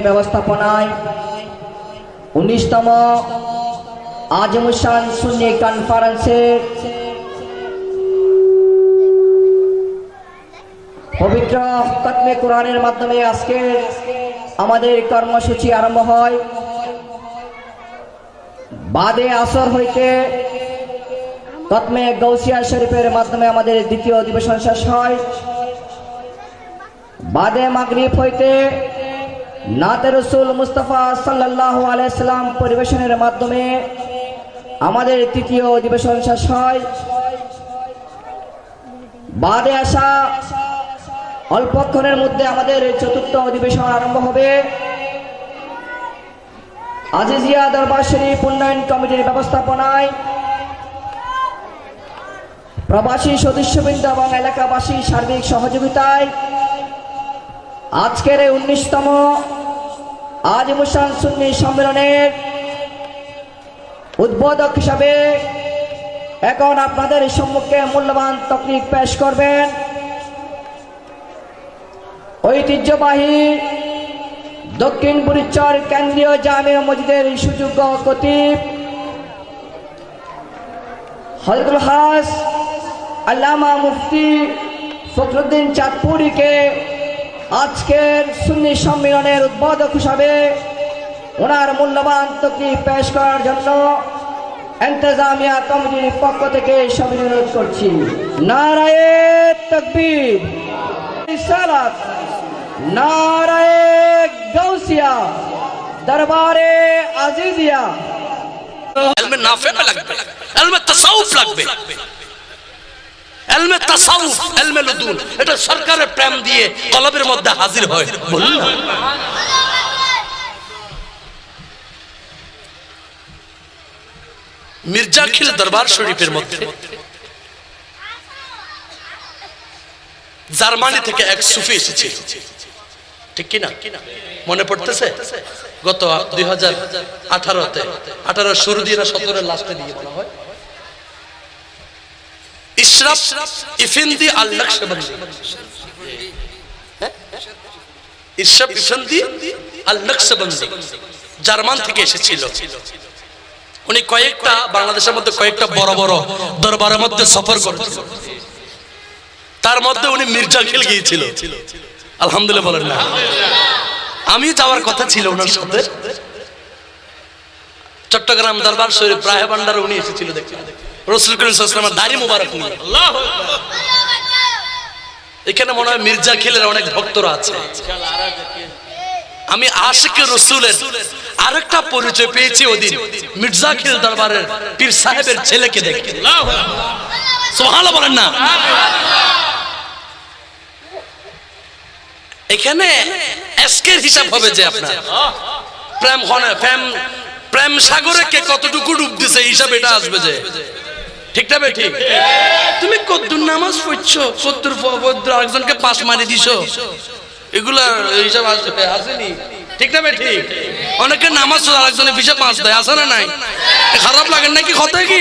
ব্যবস্থাপনায় 19তম আজিমুসান সুন্নি কনফারেন্সের পবিত্র খতমে কোরআনের মাধ্যমে আজকে আমাদের কর্মসূচি আরম্ভ হয়। বাদে আসর হইতে খতমে গৌসিয়া শরীফের মাধ্যমে আমাদের দ্বিতীয় অধিবেশন শেষ হয়। বাদে মাগরিব হইতে নাতে রসুল মুস্তাফা সাল্লাল্লাহু আলাইহি সাল্লাম পরিবেশনের মাধ্যমে আমাদের তৃতীয় অধিবেশন শেষ হয়। বাদে আসা অল্পক্ষণের মধ্যে আমাদের চতুর্থ অধিবেশন আরম্ভ হবে। আজিজিয়া দরবার শরীফ উন্নয়ন কমিটির ব্যবস্থাপনায় প্রবাসী সদস্যবৃন্দ এবং এলাকাবাসীর সার্বিক সহযোগিতায় আজকের 19তম আজিমুসান সুন্নি সম্মেলনের উদ্বোধক হিসাবে এখন আপনাদের সম্মুখে মূল্যবান তকরির পেশ করবেন ঐতিহ্যবাহী দক্ষিণ বুড়িচর কেন্দ্রীয় জামে মসজিদের সুযোগ্য খতিব হযরতুল হাস আল্লামা মুফতি ফখরুদ্দিন চাঁদপুরীকে আজকের সুন্নি সম্মেলনের উদ্বোধক হিসাবে ওনার মূল্যবান তকরির পেশ করার জন্য ইন্তেজামিয়া কমিটির পক্ষ থেকে সবিনয় অনুরোধ করছি। নারায়ে তাকবীর, রিসালাত, নারায়ে গাউসিয়া, দরবারে আজিজিয়া। ইলমে নাফে লাগবে, ইলমে তাসাউফ লাগবে, ইলমে তাসাউফ, ইলমে লুদুন, এটা সরকারের প্রেম দিয়ে কলবের মধ্যে হাজির হয়। বলুন না মির্জাখিল দরবার শরীফের মধ্যে জার্মানি থেকে এক সুফি এসেছিল, ঠিক কি না? মনে পড়তেছে? গত 2018-তে 18 শুরু দিয়ে 17 লাস্টে দিয়ে বলা হয় ইশরাফ ইফেন্দি আল নকশবন্দি। ইশরাফ ইফেন্দি আল নকশবন্দি জার্মান থেকে এসেছিল। উনি কয়েকটা বাংলাদেশের মধ্যে কয়েকটা বড় বড় দরবারের মধ্যে সফর করেছিল। তার মধ্যে উনি মির্জাখিল গিয়েছিল। আলহামদুলিল্লাহ বলেন না? আমি যাওয়ার কথা ছিল ওনার সাথে। চট্টগ্রাম দরবার শরীফ রায় ভান্ডারে উনি এসেছিল দেখতে। রাসূল করিম সাল্লাল্লাহু আলাইহি ওয়াসাল্লামের দাড়ি মুবারক নিয়ে। আল্লাহু আকবার। এখানে মনে হয় মির্জাখিলের অনেক ভক্তরা আছে। আমি আশিকে রাসূলের আরেকটা পরিচয় পেয়েছি ওদিন মির্জাখিল দরবারের পীর সাহেবের ছেলেকে দেখে। আল্লাহু আকবার। সুবহানাল্লাহ বলেন না? এখানে এসকের হিসাব হবে যে আপনার প্রেম হনে প্রেম সাগরে কে কতটুকু ডুব দিছে হিসাব এটা আসবে যে, ঠিক না? ঠিক। তুমি কদ্দুর নামাজ পড়ছো, কদ্দুর পবিত্র আরেকজনকে পাশ মারি দিছো, এগুলা হিসাব আসবে, আসেনি? ঠিক না? ঠিক। অনেকে নামাজ আরেকজনের পিছে পাঁচ দেয়, আসে না? নাই? খারাপ লাগে নাকি? কথা কি